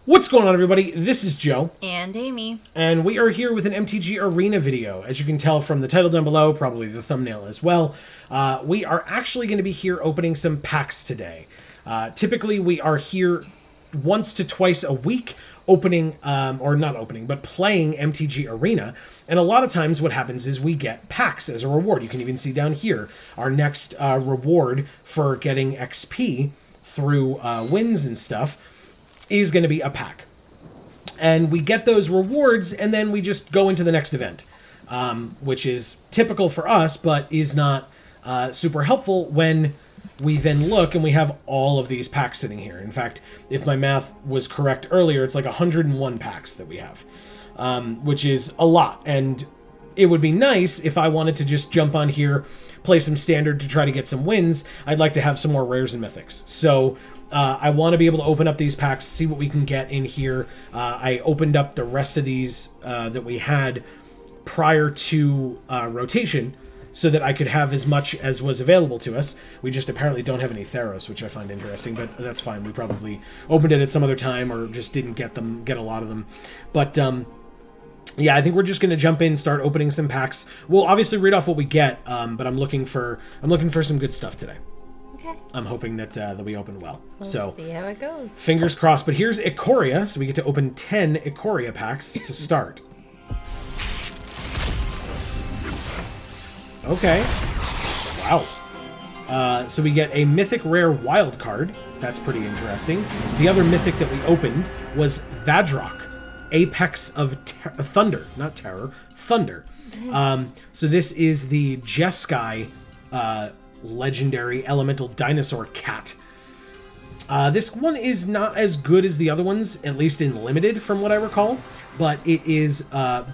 What's going on, everybody? This is Joe. And Amy. And we are here with an MTG Arena video. As you can tell from the title down below, probably the thumbnail as well, we are actually going to be here opening some packs today. Typically, we are here once to twice a week opening, or not opening, but playing MTG Arena. And a lot of times what happens is we get packs as a reward. You can even see down here our next reward for getting XP through wins and stuff is going to be a pack. And we get those rewards, and then we just go into the next event, which is typical for us, but is not super helpful when we then look and we have all of these packs sitting here. In fact, if my math was correct earlier, it's like 101 packs that we have, which is a lot. And it would be nice if I wanted to just jump on here, play some standard to try to get some wins. I'd like to have some more rares and mythics. So I want to be able to open up these packs, see what we can get in here. I opened up the rest of these that we had prior to rotation so that I could have as much as was available to us. We just apparently don't have any Theros, which I find interesting, but that's fine. We probably opened it at some other time or just didn't get a lot of them. But yeah, I think we're just going to jump in, start opening some packs. We'll obviously read off what we get, but I'm looking for some good stuff today. Okay. I'm hoping that we open well. Let's so see how it goes. Fingers crossed. But here's Ikoria, so we get to open 10 Ikoria packs to start. Okay. Wow. So we get a mythic rare wild card. That's pretty interesting. The other mythic that we opened was Vadrok, Apex of Thunder, not Terror, Thunder. So this is the Jeskai legendary elemental dinosaur cat. This one is not as good as the other ones, at least in limited from what I recall, but it is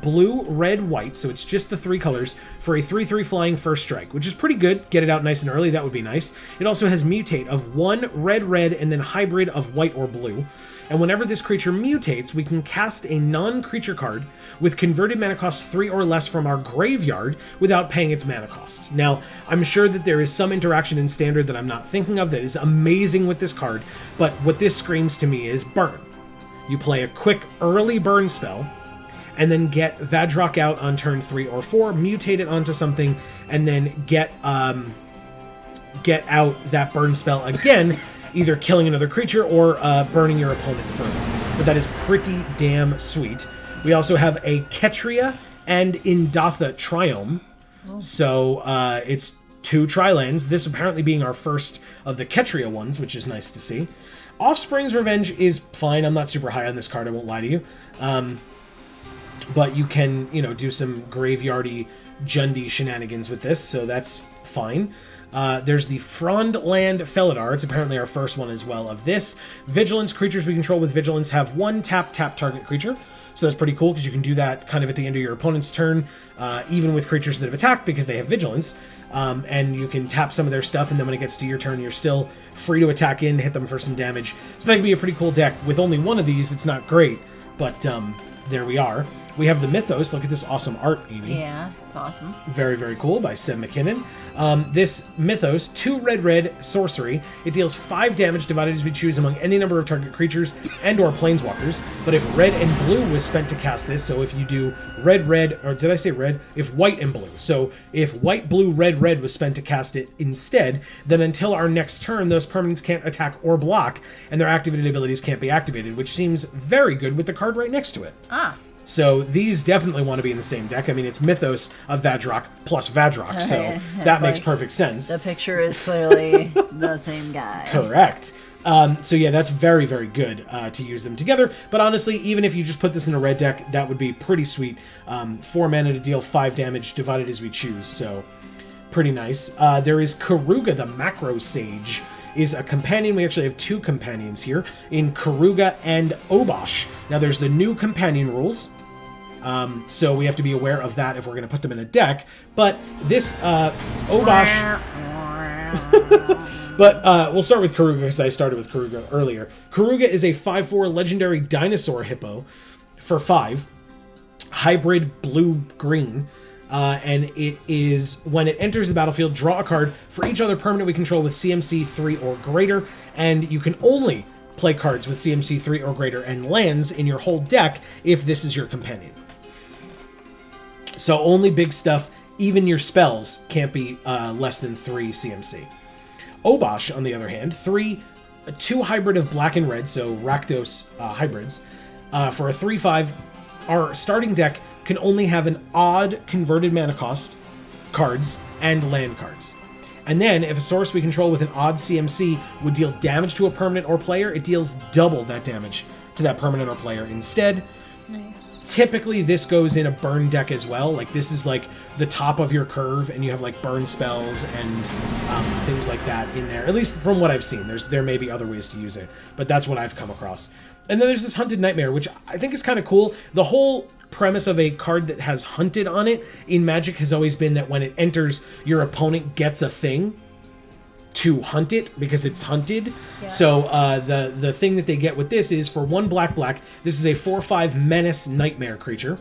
blue, red, white, so it's just the three colors for a 3/3 flying first strike, which is pretty good. Get it out nice and early, that would be nice. It also has mutate of 1 red, red, and then hybrid of white or blue. And whenever this creature mutates, we can cast a non-creature card with converted mana cost 3 or less from our graveyard without paying its mana cost. Now, I'm sure that there is some interaction in Standard that I'm not thinking of that is amazing with this card, but what this screams to me is burn. You play a quick early burn spell, and then get Vadrok out on turn 3 or 4, mutate it onto something, and then get out that burn spell again, either killing another creature or burning your opponent further. But that is pretty damn sweet. We also have a Ketria and Indatha Triome. So it's 2 Trilands, this apparently being our first of the Ketria ones, which is nice to see. Offspring's Revenge is fine. I'm not super high on this card, I won't lie to you. But you can, do some graveyardy Jundi shenanigans with this, so that's fine. There's the Frondland Felidar. It's apparently our first one as well of this. Vigilance. Creatures we control with Vigilance have 1 tap target creature. So that's pretty cool because you can do that kind of at the end of your opponent's turn, even with creatures that have attacked because they have Vigilance. And you can tap some of their stuff, and then when it gets to your turn, you're still free to attack in, hit them for some damage. So that could be a pretty cool deck. With only one of these, it's not great, but there we are. We have the Mythos. Look at this awesome art, Amy. Yeah, it's awesome. Very, very cool by Seb McKinnon. This Mythos, 2 red, sorcery. It deals 5 damage divided as we choose among any number of target creatures and or planeswalkers. But if red and blue was spent to cast this, so if you do red, or did I say red? If white and blue. So if white, blue, red was spent to cast it instead, then until our next turn, those permanents can't attack or block, and their activated abilities can't be activated, which seems very good with the card right next to it. So these definitely want to be in the same deck. I mean, it's Mythos of Vadrok plus Vadrok, so that makes perfect sense. The picture is clearly the same guy. Correct. So yeah, that's very, very good to use them together. But honestly, even if you just put this in a red deck, that would be pretty sweet. 4 mana to deal 5 damage divided as we choose, so pretty nice. There is Karuga the Macro Sage. Is a companion. We actually have 2 companions here in Karuga and Obosh. Now there's the new companion rules. So we have to be aware of that if we're going to put them in a deck. But this Obosh... But we'll start with Karuga because I started with Karuga earlier. Karuga is a 5/4 legendary dinosaur hippo for 5. Hybrid blue-green. And it is, when it enters the battlefield, draw a card for each other permanent we control with CMC 3 or greater. And you can only play cards with CMC 3 or greater and lands in your whole deck if this is your companion. So only big stuff, even your spells can't be less than 3 CMC. Obosh, on the other hand, 2 hybrid of black and red, so Rakdos hybrids. For a 3/5, our starting deck can only have an odd converted mana cost cards and land cards. And then, if a source we control with an odd CMC would deal damage to a permanent or player, it deals double that damage to that permanent or player instead. Nice. Typically, this goes in a burn deck as well. Like, this is like the top of your curve, and you have like burn spells and things like that in there. At least from what I've seen. There may be other ways to use it, but that's what I've come across. And then there's this Hunted Nightmare, which I think is kind of cool. The whole premise of a card that has Hunted on it in Magic has always been that when it enters, your opponent gets a thing to hunt it because it's hunted. Yeah. So the thing that they get with this is for 1 black, this is a 4/5 Menace Nightmare creature.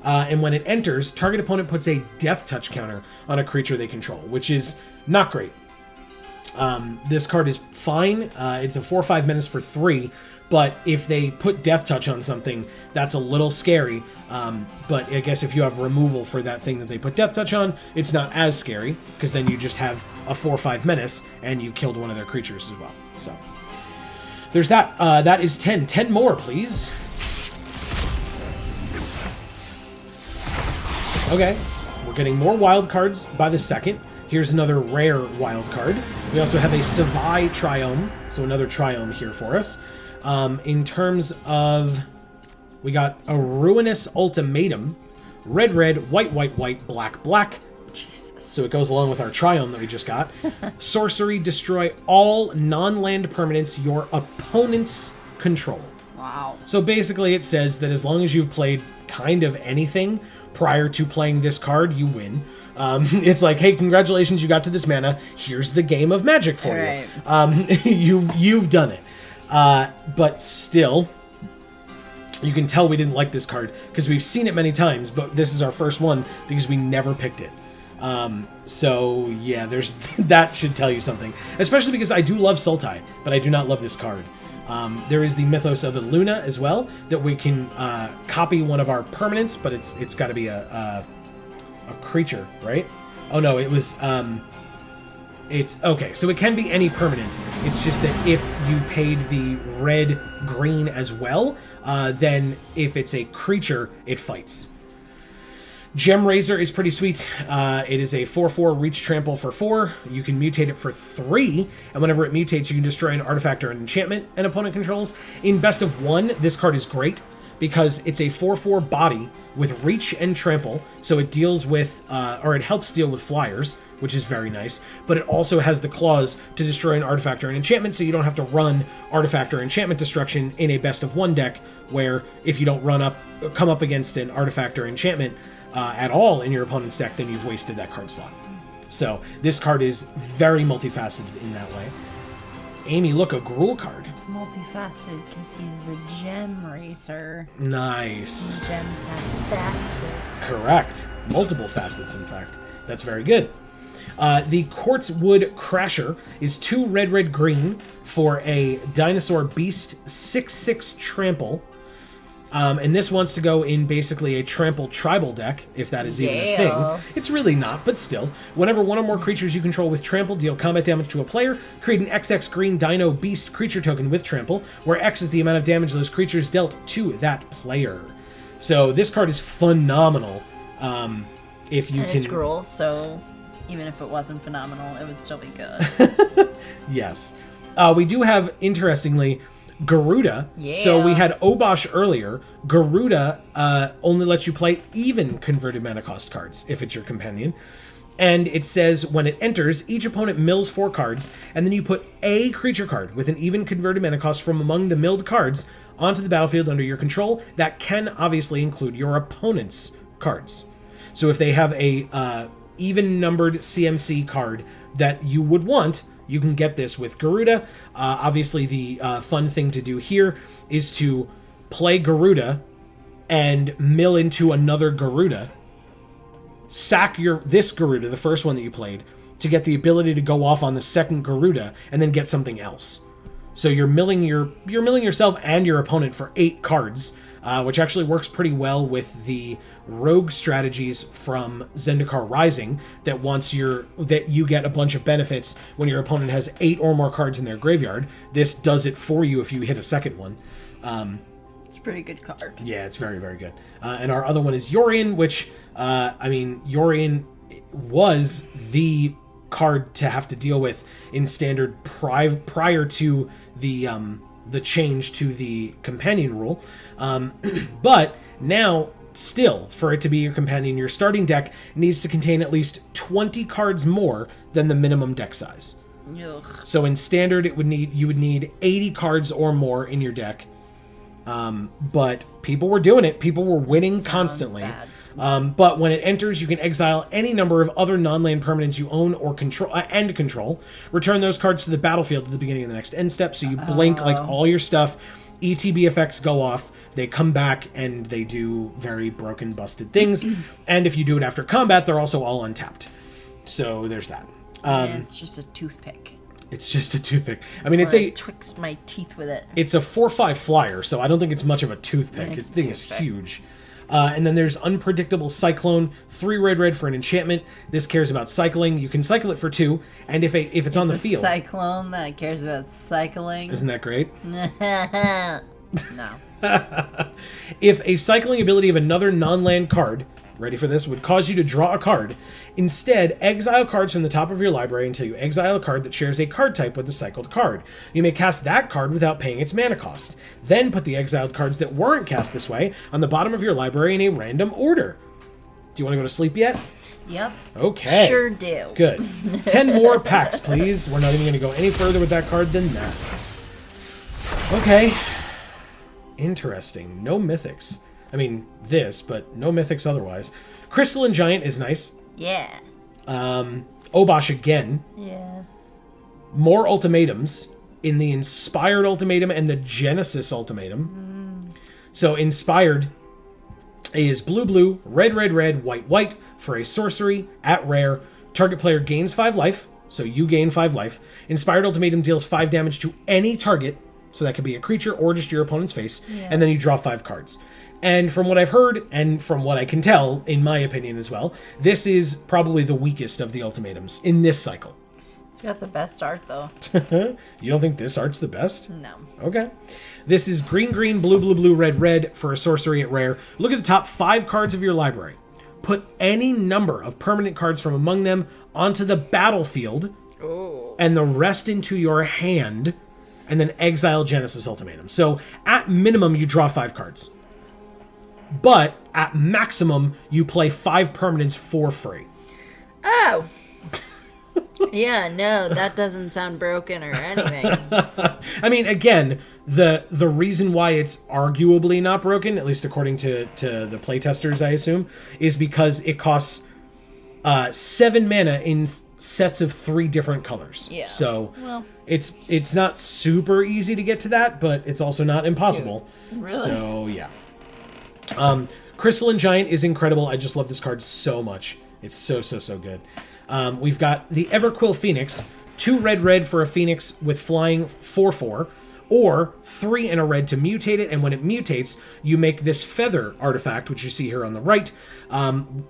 And when it enters, target opponent puts a Death Touch counter on a creature they control, which is not great. This card is fine. It's a 4/5 Menace for 3, but if they put Death Touch on something, that's a little scary. But I guess if you have removal for that thing that they put Death Touch on, it's not as scary, because then you just have a 4/5 Menace, and you killed one of their creatures as well. So there's that. That is 10. 10 more, please. Okay, we're getting more wild cards by the second. Here's another rare wild card. We also have a Savai Triome, so another Triome here for us. In terms of, we got a Ruinous Ultimatum, red, white, black. Jesus. So it goes along with our Triome that we just got. Sorcery, destroy all non-land permanents your opponents control. Wow. So basically it says that as long as you've played kind of anything prior to playing this card, you win. It's like, hey, congratulations, you got to this mana. Here's the game of Magic for you. You've done it. But still, you can tell we didn't like this card because we've seen it many times, but this is our first one because we never picked it. So yeah, there's that should tell you something, especially because I do love Sultai, but I do not love this card. There is the Mythos of Luna as well, that we can copy one of our permanents, but it's got to be a creature, right? Oh no, it was it's okay. So it can be any permanent. It's just that if you paid the red-green as well, then if it's a creature, it fights. Gem Razor is pretty sweet. It is a 4/4 reach trample for 4. You can mutate it for 3, and whenever it mutates, you can destroy an artifact or an enchantment an opponent controls. In Best of 1, this card is great because it's a 4/4 body with reach and trample, so it deals with, or it helps deal with flyers, which is very nice, but it also has the clause to destroy an artifact or an enchantment, so you don't have to run artifact or enchantment destruction in a Best of 1 deck, where if you don't come up against an artifact or enchantment at all in your opponent's deck, then you've wasted that card slot. So this card is very multifaceted in that way. Amy, look, a Gruul card. It's multifaceted because he's the Gem Racer. Nice. And gems have facets. Correct. Multiple facets, in fact. That's very good. The Quartz Wood Crasher is 2 red, for a Dinosaur Beast 6/6 trample. And this wants to go in basically a trample tribal deck, if that is even a thing. It's really not, but still. Whenever one or more creatures you control with trample deal combat damage to a player, create an XX green Dino Beast creature token with trample, where X is the amount of damage those creatures dealt to that player. So this card is phenomenal. If you can. It's Gruul, so even if it wasn't phenomenal, it would still be good. Yes. We do have, interestingly, Garuda. Yeah. So we had Obosh earlier. Garuda only lets you play even converted mana cost cards if it's your companion. And it says when it enters, each opponent mills 4 cards, and then you put a creature card with an even converted mana cost from among the milled cards onto the battlefield under your control. That can obviously include your opponent's cards. So if they have a even numbered CMC card that you would want, you can get this with Garuda. Obviously, the fun thing to do here is to play Garuda and mill into another Garuda. Sack this Garuda, the first one that you played, to get the ability to go off on the second Garuda and then get something else. So you're milling yourself and your opponent for 8 cards, which actually works pretty well with the rogue strategies from Zendikar Rising that you get a bunch of benefits when your opponent has 8 or more cards in their graveyard. This does it for you if you hit a second one. It's a pretty good card. Yeah, it's very, very good. And our other one is Yorion, which, Yorion was the card to have to deal with in Standard prior to the change to the companion rule. But now, still, for it to be your companion, your starting deck needs to contain at least 20 cards more than the minimum deck size. Ugh. So in Standard, you would need 80 cards or more in your deck. But people were doing it. People were winning constantly. Bad. But when it enters, you can exile any number of other non-land permanents you own or control. Return those cards to the battlefield at the beginning of the next end step. So you blink like all your stuff. ETB effects go off. They come back and they do very broken, busted things. And if you do it after combat, they're also all untapped. So there's that. And it's just a toothpick. It's just a toothpick. I mean, I twix my teeth with it. It's a 4/5 flyer, so I don't think it's much of a toothpick. This thing is huge. And then there's Unpredictable Cyclone, 3 red for an enchantment. This cares about cycling. You can cycle it for 2, and if it's on the field. Cyclone that cares about cycling. Isn't that great? No. If a cycling ability of another non-land card, ready for this, would cause you to draw a card, instead exile cards from the top of your library until you exile a card that shares a card type with the cycled card. You may cast that card without paying its mana cost. Then put the exiled cards that weren't cast this way on the bottom of your library in a random order. Do you want to go to sleep yet? Yep. Okay. Sure do. Good. 10 more packs, please. We're not even going to go any further with that card than that. Okay. Interesting. No mythics. I mean, but no mythics otherwise. Crystalline Giant is nice. Yeah. Obosh again. Yeah. More ultimatums in the Inspired Ultimatum and the Genesis Ultimatum. So Inspired is blue, red, white for a sorcery at rare. Target player gains 5 life, so you gain 5 life. Inspired Ultimatum deals 5 damage to any target, so that could be a creature or just your opponent's face, and then you draw 5 cards. And from what I've heard, and from what I can tell, in my opinion as well, this is probably the weakest of the ultimatums in this cycle. It's got the best art, though. You don't think this art's the best? No. Okay. This is green, blue, red for a sorcery at rare. Look at the top 5 cards of your library. Put any number of permanent cards from among them onto the battlefield, and the rest into your hand, and then exile Genesis Ultimatum. So, at minimum, you draw 5 cards. But, at maximum, you play 5 permanents for free. Oh! Yeah, no, that doesn't sound broken or anything. I mean, again, the reason why it's arguably not broken, at least according to the playtesters, I assume, is because it costs 7 mana in sets of 3 different colors. Yeah. So, well, it's not super easy to get to that, but it's also not impossible. Dude, really? So, yeah. Crystalline Giant is incredible. I just love this card so much. It's so good. We've got the Everquill Phoenix, 2 red for a Phoenix with flying 4/4, or 3 and a red to mutate it, and when it mutates, you make this feather artifact, which you see here on the right,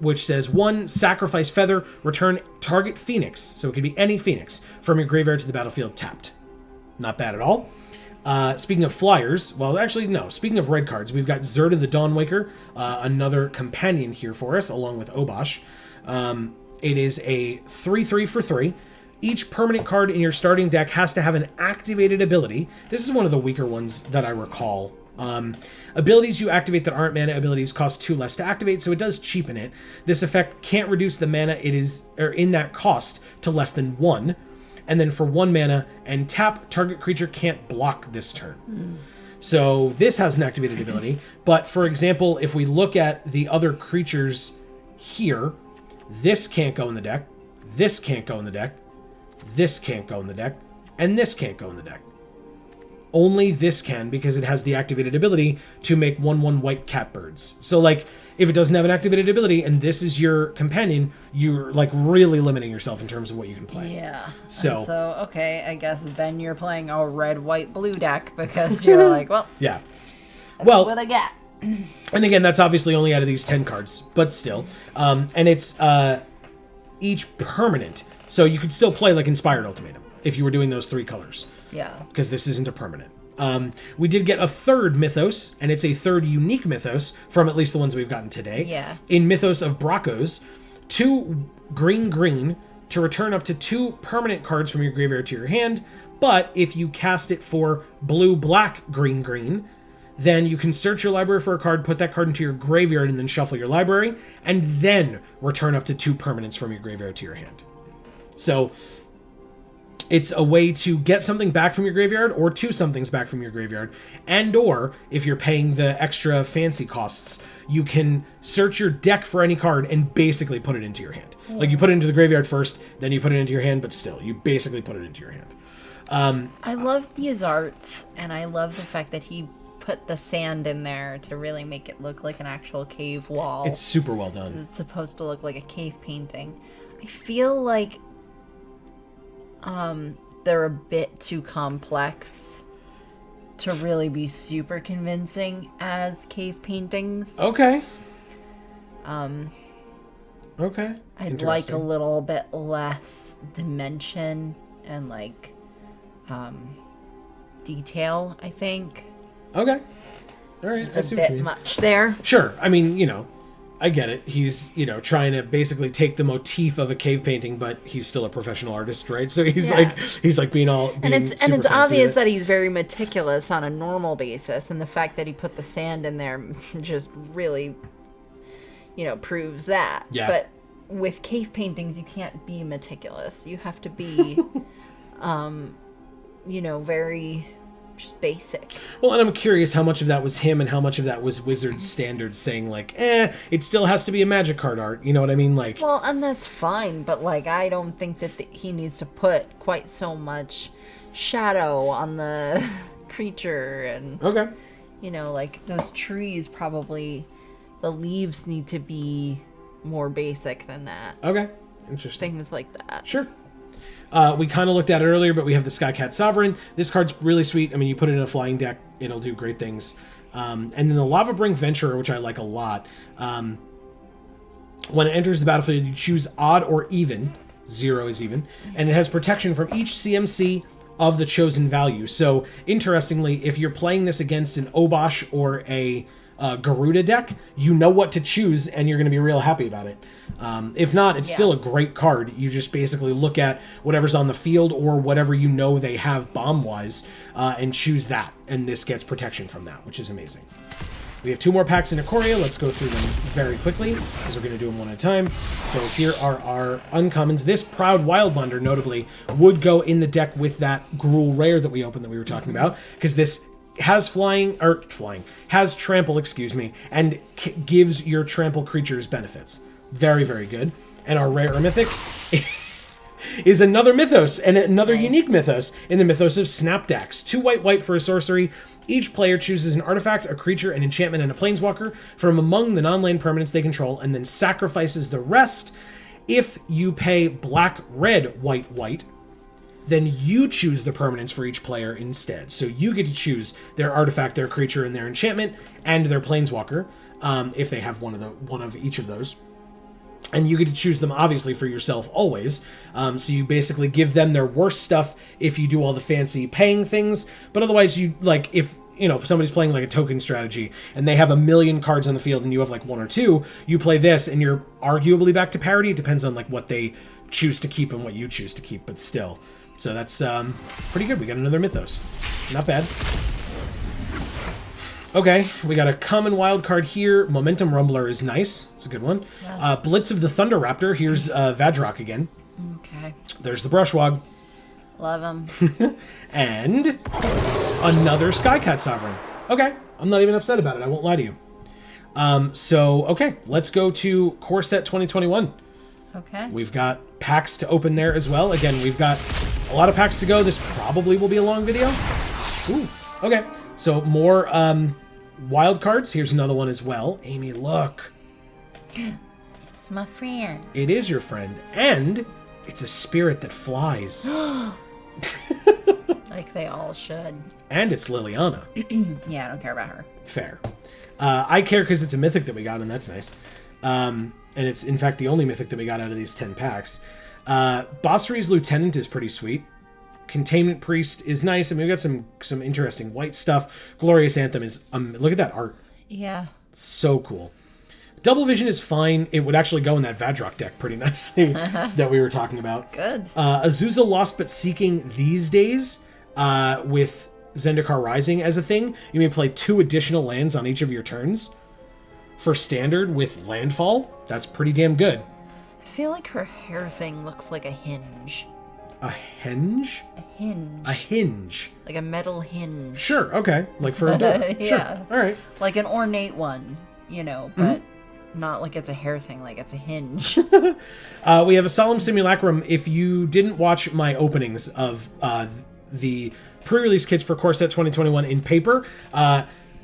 which says 1, sacrifice feather, return target Phoenix, so it could be any Phoenix, from your graveyard to the battlefield tapped. Not bad at all. Speaking of flyers, well, actually, no. Speaking of red cards, we've got Zerda the Dawnwaker, another companion here for us, along with Obosh. It is a 3/3 for 3. Each permanent card in your starting deck has to have an activated ability. This is one of the weaker ones that I recall. Abilities you activate that aren't mana abilities cost 2 less to activate, so it does cheapen it. This effect can't reduce the mana it is in that cost to less than 1. And then for 1 mana and tap, target creature can't block this turn. So this has an activated ability, but for example, if we look at the other creatures here, this can't go in the deck, this can't go in the deck, this can't go in the deck, and this can't go in the deck. Only this can, because it has the activated ability to make 1/1 white catbirds. So, like, If it doesn't have an activated ability and this is your companion, you're like really limiting yourself in terms of what you can play. Yeah. So okay, I guess then you're playing a red, white, blue deck because you're like, well, yeah. that's Well, what I got. and again, that's obviously only out of these 10 cards, but still. And it's each permanent. So you could still play like Inspired Ultimatum if you were doing those 3 colors. Yeah. Because this isn't a permanent. We did get a third Mythos, and it's a third unique Mythos from at least the ones we've gotten today. Yeah. In Mythos of Bracos, 2 green to return up to 2 permanent cards from your graveyard to your hand, but if you cast it for blue, black, green, then you can search your library for a card, put that card into your graveyard, and then shuffle your library, and then return up to 2 permanents from your graveyard to your hand. So it's a way to get something back from your graveyard or 2 somethings back from your graveyard. And or if you're paying the extra fancy costs, you can search your deck for any card and basically put it into your hand. Yeah. Like you put it into the graveyard first, then you put it into your hand, but still, you basically put it into your hand. I love these arts, and I love the fact that he put the sand in there to really make it look like an actual cave wall. It's super well done. It's supposed to look like a cave painting. I feel like they're a bit too complex to really be super convincing as cave paintings. Okay. Okay. I'd like a little bit less dimension and like detail, I think. Okay. All right. Just a bit much there. Sure. I mean, I get it. He's, trying to basically take the motif of a cave painting, but he's still a professional artist, right? So he's like being and it's obvious that he's very meticulous on a normal basis, and the fact that he put the sand in there just really, proves that. Yeah. But with cave paintings, you can't be meticulous. You have to be, very just basic. Well, and I'm curious how much of that was him and how much of that was Wizard standards saying like, it still has to be a magic card art. You know what I mean? Like, well, and that's fine, but like, I don't think that he needs to put quite so much shadow on the creature and, okay. Like those trees probably, the leaves need to be more basic than that. Okay. Interesting. Things like that. Sure. We kind of looked at it earlier, but we have the Skycat Sovereign. This card's really sweet. I mean, you put it in a flying deck, it'll do great things. And then the Lava Brink Venturer, which I like a lot. When it enters the battlefield, you choose odd or even. 0 is even. And it has protection from each CMC of the chosen value. So, interestingly, if you're playing this against an Obosh or a Garuda deck, you know what to choose, and you're going to be real happy about it. If not, it's still a great card. You just basically look at whatever's on the field or whatever they have bomb-wise, and choose that. And this gets protection from that, which is amazing. We have 2 more packs in Ikoria. Let's go through them very quickly, because we're going to do them one at a time. So here are our uncommons. This Proud Wildbonder, notably, would go in the deck with that Gruul Rare that we opened that we were talking about, because this has has trample, and gives your trample creatures benefits. Very, very good. And our rare or mythic is another Mythos, and another unique Mythos in the Mythos of Snapdax. 2 white for a sorcery. Each player chooses an artifact, a creature, an enchantment, and a planeswalker from among the non-land permanents they control, and then sacrifices the rest. If you pay black, red, white, then you choose the permanents for each player instead. So you get to choose their artifact, their creature, and their enchantment, and their planeswalker, if they have one of each of those. And you get to choose them, obviously, for yourself always. So you basically give them their worst stuff if you do all the fancy paying things. But otherwise, if somebody's playing like a token strategy and they have a million cards on the field and you have like 1 or 2, you play this and you're arguably back to parity. It depends on like what they choose to keep and what you choose to keep, but still. So that's pretty good. We got another Mythos. Not bad. Okay, we got a common wild card here. Momentum Rumbler is nice. It's a good one. Yeah. Blitz of the Thunder Raptor. Here's Vadrock again. Okay. There's the Brushwog. Love him. And another Skycat Sovereign. Okay, I'm not even upset about it. I won't lie to you. Okay, let's go to Core Set 2021. Okay. We've got packs to open there as well. Again, we've got a lot of packs to go. This probably will be a long video. Ooh, okay. So more wild cards. Here's another one as well. Amy, look. It's my friend. It is your friend, and it's a spirit that flies. Like they all should. And it's Liliana. Yeah, I don't care about her. Fair. I care because it's a mythic that we got, and that's nice. And it's, in fact, the only mythic that we got out of these 10 packs. Bossery's Lieutenant is pretty sweet. Containment Priest is nice. I mean, we got some interesting white stuff. Glorious Anthem is... look at that art. Yeah. So cool. Double Vision is fine. It would actually go in that Vadrock deck pretty nicely that we were talking about. Good. Azusa Lost But Seeking these days with Zendikar Rising as a thing. You may play 2 additional lands on each of your turns. For Standard with Landfall, that's pretty damn good. I feel like her hair thing looks like a hinge. A hinge? A hinge. A hinge. Like a metal hinge. Sure, okay. Like for a door. Yeah. Sure. All right. Like an ornate one, you know, but not like it's a hair thing, like it's a hinge. We have a Solemn Simulacrum. If you didn't watch my openings of the pre-release kits for Core Set 2021 in paper,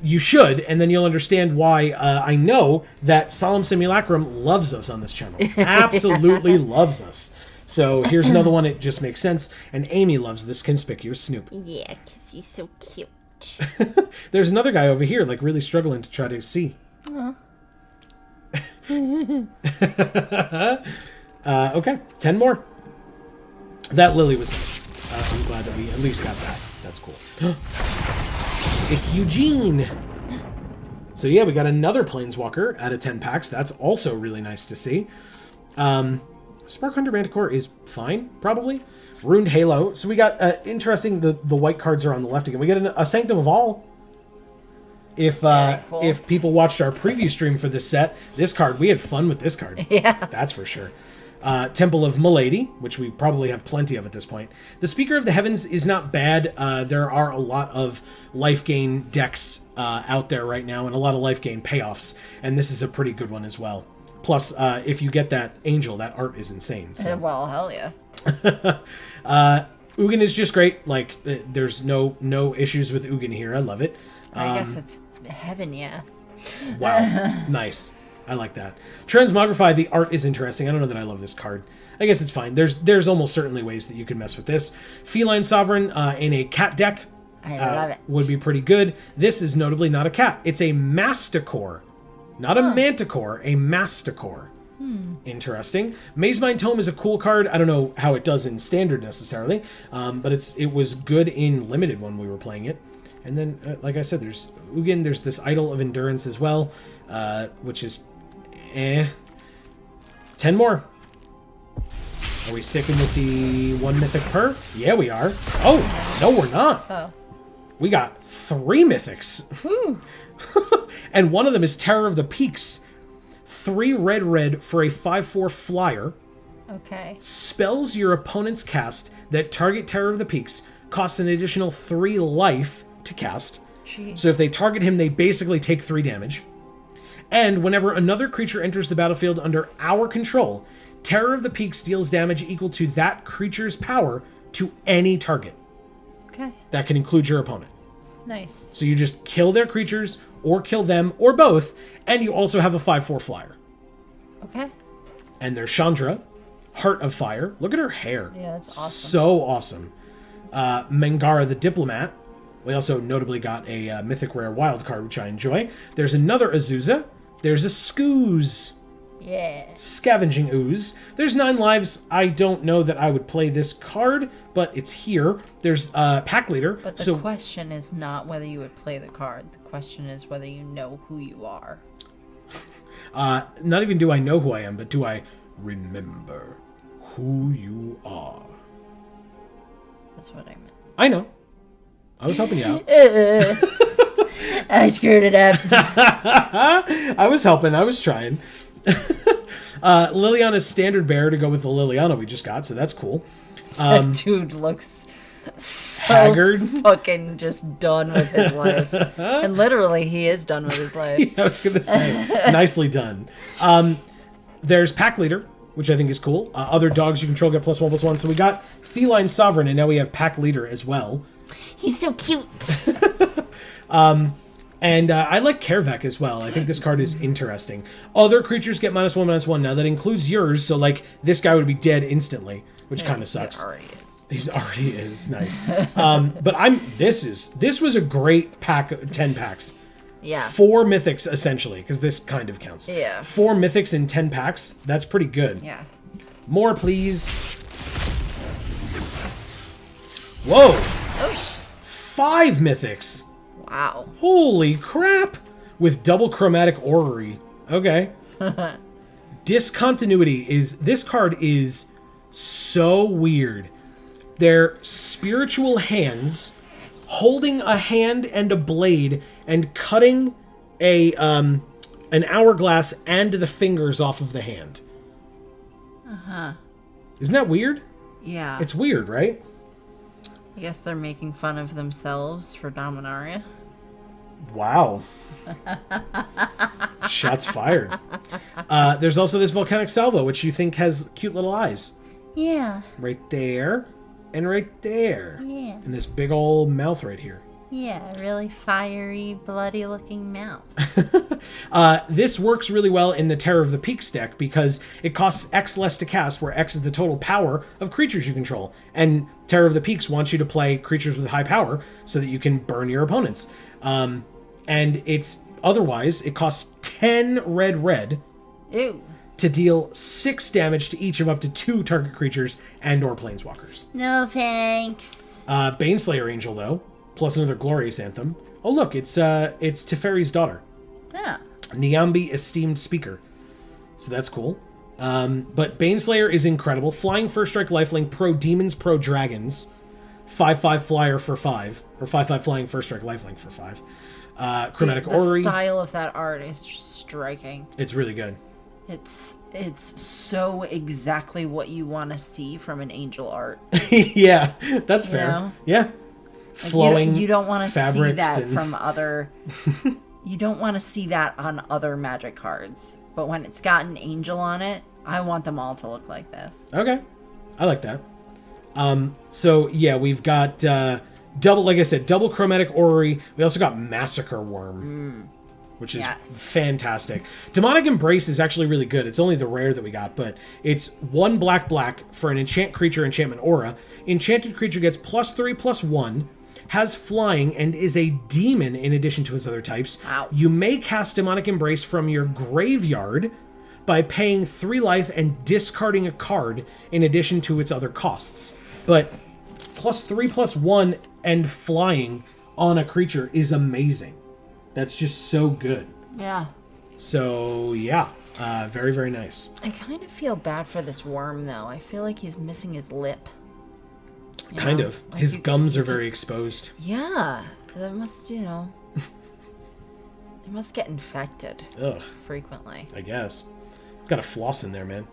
you should, and then you'll understand why I know that Solemn Simulacrum loves us on this channel. Absolutely loves us. So here's another one. It just makes sense. And Amy loves this Conspicuous Snoop. Yeah, because he's so cute. There's another guy over here, like really struggling to try to see. Okay, 10 more. That Lily was nice. I'm glad that we at least got that. That's cool. It's Eugene. So yeah, we got another Planeswalker out of 10 packs. That's also really nice to see. Spark Hunter Manticore is fine, probably. Ruined Halo. So we got, interesting, the white cards are on the left again. We get a Sanctum of All. If cool. If people watched our preview stream for this set, this card, we had fun with this card. Yeah. That's for sure. Temple of Milady, which we probably have plenty of at this point. The Speaker of the Heavens is not bad. There are a lot of life gain decks out there right now, and a lot of life gain payoffs, and this is a pretty good one as well. Plus, if you get that Angel, that art is insane. So. Well, hell yeah. Ugin is just great. Like, there's no issues with Ugin here. I love it. I guess it's heaven, yeah. Wow. Nice. I like that. Transmogrify, the art is interesting. I don't know that I love this card. I guess it's fine. There's almost certainly ways that you can mess with this. Feline Sovereign in a cat deck I love it. would be pretty good. This is notably not a cat. It's a Masticore. Not a Manticore, a Masticore. Interesting. Mazemind Tome is a cool card. I don't know how it does in Standard necessarily, but it was good in Limited when we were playing it. And then, like I said, there's Ugin. There's this Idol of Endurance as well, which is 10 more. Are we sticking with the one mythic per? Yeah, we are. Oh, no, we're not. Oh. We got 3 mythics. Whew. And one of them is Terror of the Peaks. 3 red for a 5/4 flyer. Okay. Spells your opponent's cast that target Terror of the Peaks costs an additional 3 life to cast. Jeez. So if they target him, they basically take 3 damage. And whenever another creature enters the battlefield under our control, Terror of the Peaks deals damage equal to that creature's power to any target. Okay. That can include your opponent. Nice. So you just kill their creatures, or kill them, or both, and you also have a 5/4 flyer. Okay. And there's Chandra, Heart of Fire. Look at her hair. Yeah, that's awesome. So awesome. Mangara the Diplomat. We also notably got a Mythic Rare wild card, which I enjoy. There's another Azusa. There's a Scooze. Yeah. Scavenging Ooze. There's 9 lives. I don't know that I would play this card, but it's here. There's Pack Leader. But the question is not whether you would play the card. The question is whether you know who you are. Not even do I know who I am, but do I remember who you are? That's what I meant. I know. I was helping you out. I screwed it up. I was helping. I was trying. Liliana's Standard Bearer to go with the Liliana we just got, so that's cool. That dude looks so haggard. Fucking just done with his life. And literally, he is done with his life. Yeah, I was going to say, nicely done. There's Pack Leader, which I think is cool. Other dogs you control get +1/+1. So we got Feline Sovereign, and now we have Pack Leader as well. He's so cute. And I like Kervek as well. I think this card is interesting. Other creatures get -1/-1. Now that includes yours, so like this guy would be dead instantly, which kind of sucks. He already is. He's already is nice. But this was a great pack, 10 packs. Yeah. 4 mythics essentially, because this kind of counts. Yeah. 4 mythics in 10 packs. That's pretty good. Yeah. More, please. Whoa. Oh. 5 mythics. Wow. Holy crap! With double chromatic orrery. Okay. Discontinuity is... This card is so weird. They're spiritual hands holding a hand and a blade and cutting an hourglass and the fingers off of the hand. Uh-huh. Isn't that weird? Yeah. It's weird, right? I guess they're making fun of themselves for Dominaria. Wow. Shots fired. There's also this volcanic salvo, which you think has cute little eyes. Yeah. Right there. And right there. Yeah. And this big old mouth right here. Yeah, really fiery, bloody looking mouth. This works really well in the Terror of the Peaks deck because it costs X less to cast, where X is the total power of creatures you control. And Terror of the Peaks wants you to play creatures with high power so that you can burn your opponents. And it's otherwise, it costs 10 red Ew. to deal 6 damage to each of up to 2 target creatures and or planeswalkers. No thanks. Baneslayer Angel, though, plus another Glorious Anthem. Oh, look, it's Teferi's daughter. Yeah. Niambi Esteemed Speaker. So that's cool. But Baneslayer is incredible. Flying First Strike Lifelink, pro Demons, pro Dragons. 5/5 flyer for 5. Or 5/5 flying First Strike Lifelink for 5. Chromatic Orrery. The style of that art is just striking. It's really good. It's so exactly what you want to see from an angel art. Yeah, that's fair. know? Yeah. Like Flowing you don't want to see that and... from other... You don't want to see that on other Magic cards. But when it's got an angel on it, I want them all to look like this. Okay. I like that. So, yeah, we've got double, like I said, double Chromatic Orrery. We also got Massacre Worm, which is fantastic. Demonic Embrace is actually really good. It's only the rare that we got, but it's 1 black for an enchant creature enchantment aura. Enchanted creature gets +3/+1, has flying, and is a demon in addition to its other types. Wow. You may cast Demonic Embrace from your graveyard by paying 3 life and discarding a card in addition to its other costs. But +3/+1 and flying on a creature is amazing. That's just so good. Yeah. So, yeah. Very, very nice. I kind of feel bad for this worm, though. I feel like he's missing his lip. Kind of. Like His gums are very exposed. Yeah. That must, it must get infected. Ugh. Frequently. I guess. Got a floss in there, man.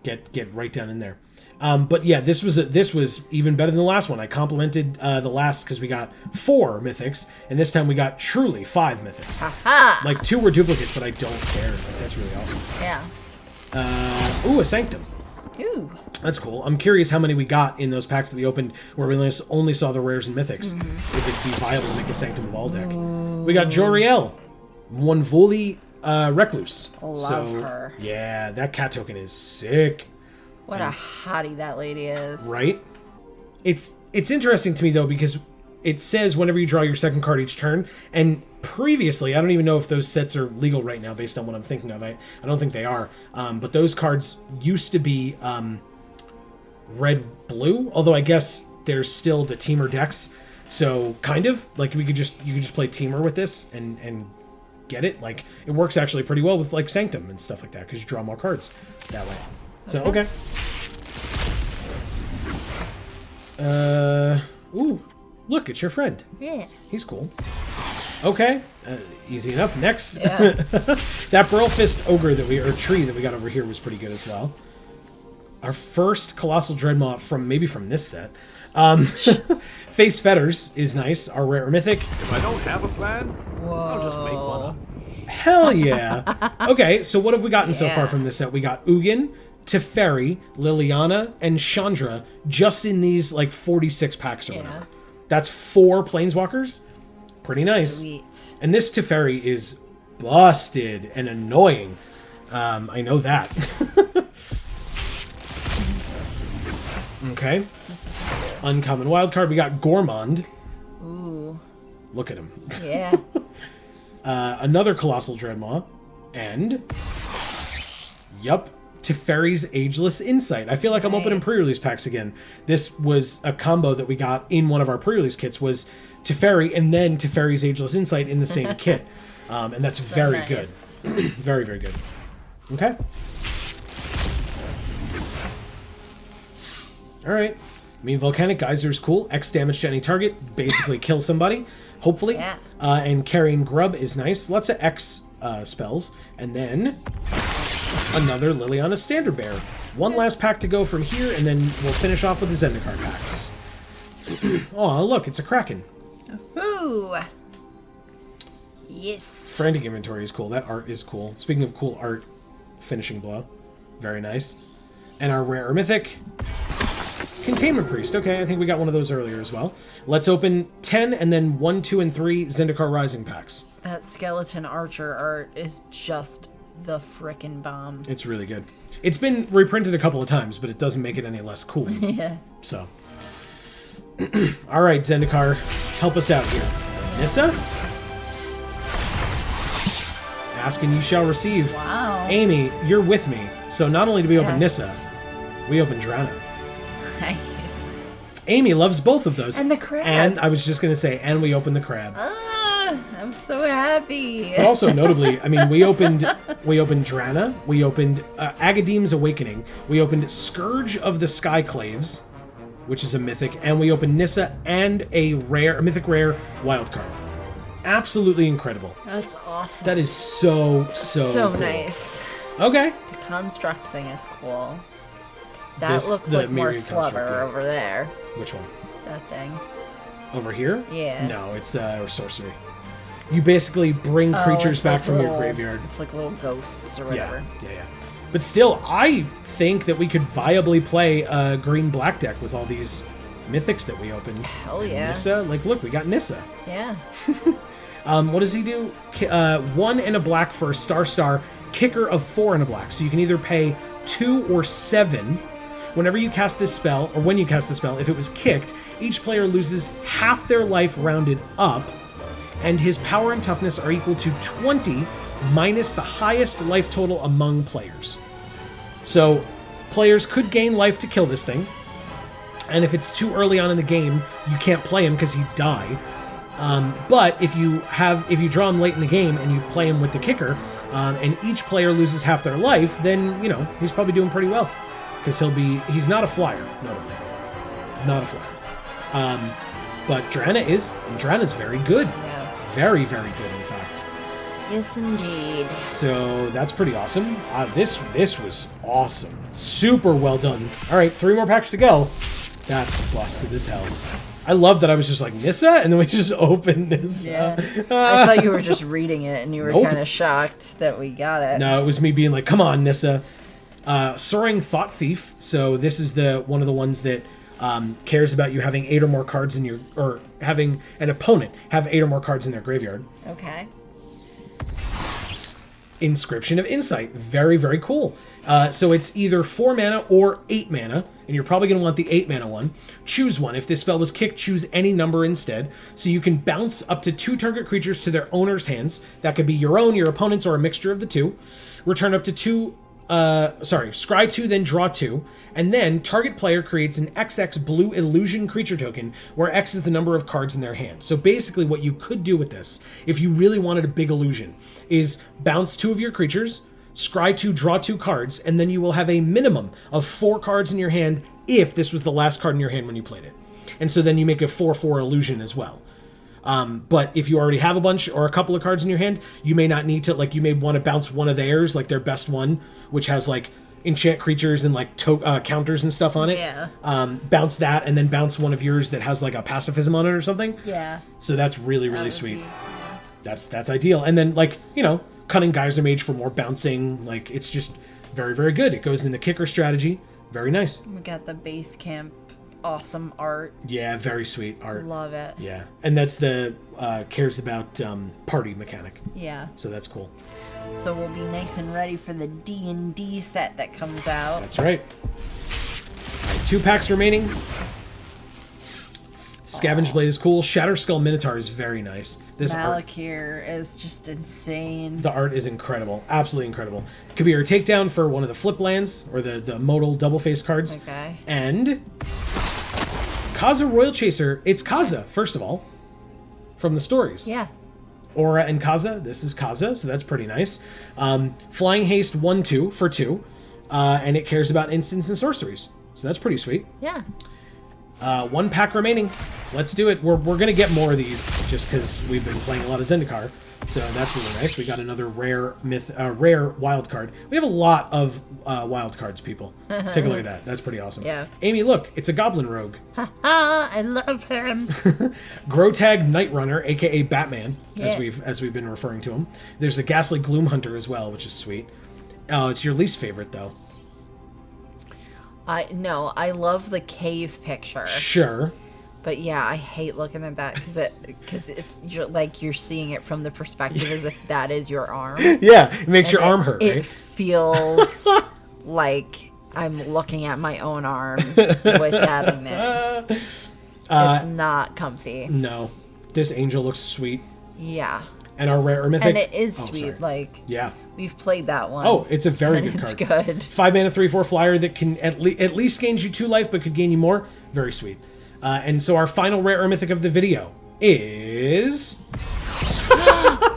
Yeah. Get right down in there. But yeah, this was even better than the last one. I complimented the last because we got 4 mythics, and this time we got truly 5 mythics. Aha! Like 2 were duplicates, but I don't care. Like, that's really awesome. Yeah. Ooh, a Sanctum. Ooh. That's cool. I'm curious how many we got in those packs that we opened where we only saw the rares and mythics. If it'd be viable to make a Sanctum of all deck. We got Joriel, one Voli Recluse. Love her. Yeah, that cat token is sick. What a hottie that lady is. Right? It's interesting to me, though, because it says whenever you draw your second card each turn, and previously, I don't even know if those sets are legal right now based on what I'm thinking of. I don't think they are. But those cards used to be red-blue, although I guess there's still the Teamer decks. So, kind of, like, you could just play Teamer with this and get it. Like, it works actually pretty well with, like, Sanctum and stuff like that, because you draw more cards that way. So, okay. Ooh, look, it's your friend. Yeah. He's cool. Okay, easy enough. Next. Yeah. That Burlfist Ogre tree that we got over here was pretty good as well. Our first Colossal Dreadnought from this set. Face Fetters is nice, our rare mythic. If I don't have a plan, I'll just make one up. Hell yeah. Okay, so what have we gotten so far from this set? We got Ugin, Teferi, Liliana, and Chandra just in these like 46 packs or whatever. That's 4 planeswalkers. Pretty nice. Sweet. And this Teferi is busted and annoying. I know that. Okay. Uncommon wildcard. We got Gourmand. Ooh. Look at him. Yeah. Another Colossal Dreadmaw. And... Yup. Teferi's Ageless Insight. I feel like I'm opening pre-release packs again. This was a combo that we got in one of our pre-release kits, was Teferi and then Teferi's Ageless Insight in the same kit. And that's So very nice. good. Very, very good. Okay. Alright. I mean, Volcanic Geyser is cool. X damage to any target. Basically kill somebody. Hopefully. Yeah. And Carrying Grub is nice. Lots of X spells. And then... another Liliana Standard Bearer. One last pack to go from here, and then we'll finish off with the Zendikar packs. Oh, look, it's a Kraken. Ooh. Yes. Frantic Inventory is cool. That art is cool. Speaking of cool art, Finishing Blow. Very nice. And our rare mythic, Containment Priest. Okay, I think we got one of those earlier as well. Let's open 10 and then 1, 2, and 3 Zendikar Rising packs. That skeleton archer art is just the frickin' bomb. It's really good. It's been reprinted a couple of times, but it doesn't make it any less cool. Yeah. So. Alright, Zendikar, help us out here. Nissa? Ask and you shall receive. Wow. Amy, you're with me. So not only do we open Yes. Nissa, we open Drana. Nice. Amy loves both of those. And the crab. And I was just going to say, and we open the crab. I'm so happy. But also notably, I mean, we opened Drana, we opened Agadeem's Awakening, we opened Scourge of the Skyclaves, which is a mythic, and we opened Nissa and a mythic rare wildcard. Absolutely incredible. That's awesome. That is so cool. Nice. Okay. The construct thing is cool. That This- looks the like more Myriad construct, flubber yeah. over there. Which one? That thing. Over here? Yeah. No, it's sorcery. You basically bring creatures it's back like from your little- graveyard. It's like little ghosts or whatever. Yeah. But still, I think that we could viably play a green-black deck with all these mythics that we opened. Hell yeah. Nissa, like, look, we got Nissa. Yeah. What does he do? 1 and a black for a star, kicker of 4 and a black. So you can either pay 2 or 7. Whenever you cast this spell, or when you cast the spell, if it was kicked, each player loses half their life rounded up, and his power and toughness are equal to 20 minus the highest life total among players. So, players could gain life to kill this thing, and if it's too early on in the game, you can't play him because he'd die. But if you draw him late in the game and you play him with the kicker, and each player loses half their life, then, he's probably doing pretty well. Because he's not a flyer, notably. Not a flyer. But Drana is, and Drana's very good. Yeah. Very, very good, in fact. Yes, indeed. So that's pretty awesome. This was awesome. Super well done. All right, 3 more packs to go. That's busted as hell. I love that I was just like, Nissa? And then we just opened Nissa. Yeah. I thought you were just reading it and you were Nope. kind of shocked that we got it. No, it was me being like, come on, Nissa. Soaring Thought Thief. So this is one of the ones that cares about you having 8 or more cards in or having an opponent have 8 or more cards in their graveyard. Okay. Inscription of Insight. Very, very cool. So it's either 4 mana or 8 mana, and you're probably going to want the 8 mana one. Choose one. If this spell was kicked, choose any number instead. So you can bounce up to 2 target creatures to their owner's hands. That could be your own, your opponent's, or a mixture of the two. Return up to 2... scry 2, then draw 2, and then target player creates an XX blue illusion creature token, where X is the number of cards in their hand. So basically what you could do with this, if you really wanted a big illusion, is bounce 2 of your creatures, scry 2, draw 2 cards, and then you will have a minimum of 4 cards in your hand if this was the last card in your hand when you played it. And so then you make a 4/4 illusion as well. But if you already have a bunch or a couple of cards in your hand, you may not need to, like, you may want to bounce one of theirs, like their best one, which has like enchant creatures and like counters and stuff on it. Yeah. Bounce that and then bounce one of yours that has like a pacifism on it or something. Yeah. So that's really, really would sweet. be- That's ideal. And then, like, Cunning Geyser Mage for more bouncing. Like, it's just very, very good. It goes in the kicker strategy. Very nice. We got the base camp awesome art. Yeah, very sweet art. Love it. Yeah, and that's the cares about party mechanic. Yeah. So that's cool. So we'll be nice and ready for the D&D set that comes out. That's right. All right, 2 packs remaining. Scavenge Blade is cool. Shatterskull Minotaur is very nice. This art, Malakir is just insane. the art is incredible. Absolutely incredible. Could be our takedown for one of the flip lands or the modal double face cards. Okay. And Kaza Royal Chaser. It's Kaza, first of all, from the stories. Yeah. Aura and Kaza. This is Kaza, so that's pretty nice. Flying Haste 1/2 for 2. And it cares about instants and sorceries. So that's pretty sweet. Yeah. 1 pack remaining. Let's do it. We're going to get more of these just because we've been playing a lot of Zendikar. So that's really nice. We got another rare wild card. We have a lot of wild cards, people. Take a look at that. That's pretty awesome. Yeah. Amy, look. It's a Goblin Rogue. I love him. Grotag Night Runner, a.k.a. Batman, Yeah. as we've been referring to him. There's the Ghastly Gloom Hunter as well, which is sweet. It's your least favorite, though. I love the cave picture. Sure. But yeah, I hate looking at that because it's like you're seeing it from the perspective as if that is your arm. Yeah, it makes your arm hurt, It right? feels like I'm looking at my own arm with that in it. It's not comfy. No. This angel looks sweet. Yeah. And our rare or mythic. And it is sweet. Sorry. Like, Yeah. we've played that one. Oh, it's a very and good it's card. good. 5 mana, 3/4 flyer that can at least gains you 2 life, but could gain you more. Very sweet. And so our final rare or mythic of the video is...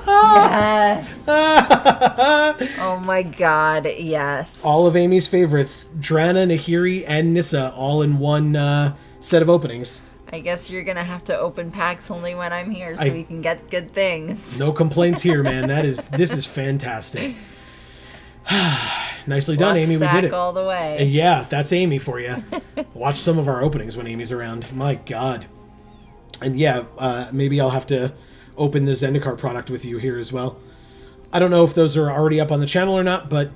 Yes. Oh my god, yes. all of Amy's favorites, Drana, Nahiri, and Nissa, all in one set of openings. I guess you're gonna have to open packs only when I'm here so we can get good things. No complaints here, man. This is fantastic. Nicely done, Amy. We did it. All the way. And yeah, that's Amy for you. Watch some of our openings when Amy's around. My God. And yeah, maybe I'll have to open the Zendikar product with you here as well. I don't know if those are already up on the channel or not, but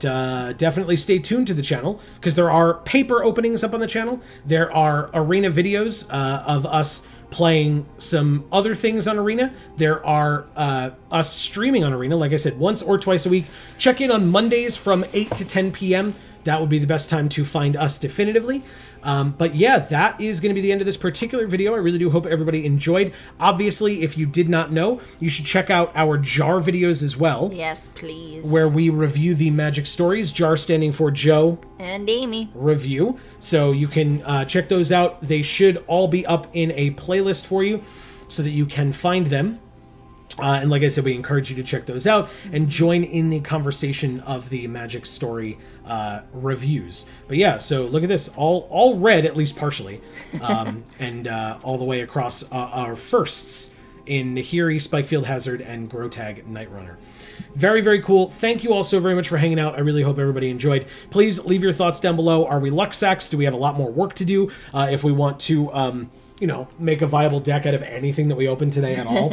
definitely stay tuned to the channel because there are paper openings up on the channel. There are arena videos of us playing some other things on Arena. There are us streaming on Arena, like I said, once or twice a week. Check in on Mondays from 8 to 10 p.m. That would be the best time to find us definitively. But yeah, that is going to be the end of this particular video. I really do hope everybody enjoyed. Obviously, if you did not know, you should check out our JAR videos as well. Yes, please. Where we review the Magic Stories, JAR standing for Joe and Amy. Review. So you can check those out. They should all be up in a playlist for you so that you can find them. And like I said, we encourage you to check those out and join in the conversation of the Magic Story reviews. But yeah, so look at this. All read, at least partially. And all the way across our firsts in Nahiri, Spikefield Hazard, and Grotag Night Runner. Very, very cool. Thank you all so very much for hanging out. I really hope everybody enjoyed. Please leave your thoughts down below. Are we luck sacks? Do we have a lot more work to do if we want to... make a viable deck out of anything that we open today at all.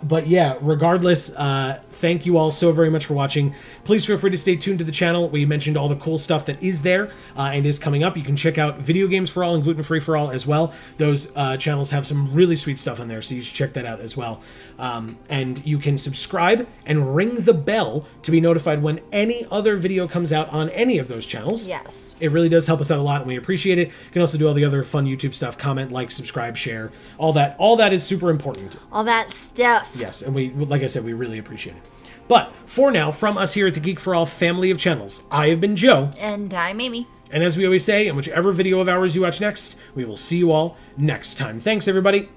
But yeah, regardless, thank you all so very much for watching. Please feel free to stay tuned to the channel. We mentioned all the cool stuff that is there and is coming up. You can check out Video Games for All and Gluten Free for All as well. Those channels have some really sweet stuff on there, so you should check that out as well. And you can subscribe and ring the bell to be notified when any other video comes out on any of those channels. Yes. It really does help us out a lot, and we appreciate it. You can also do all the other fun YouTube stuff, comment, like, subscribe, share, all that. All that is super important. All that stuff. Yes, and we, like I said, we really appreciate it. But for now, from us here at the Geek for All family of channels, I have been Joe. And I'm Amy. And as we always say, in whichever video of ours you watch next, we will see you all next time. Thanks, everybody.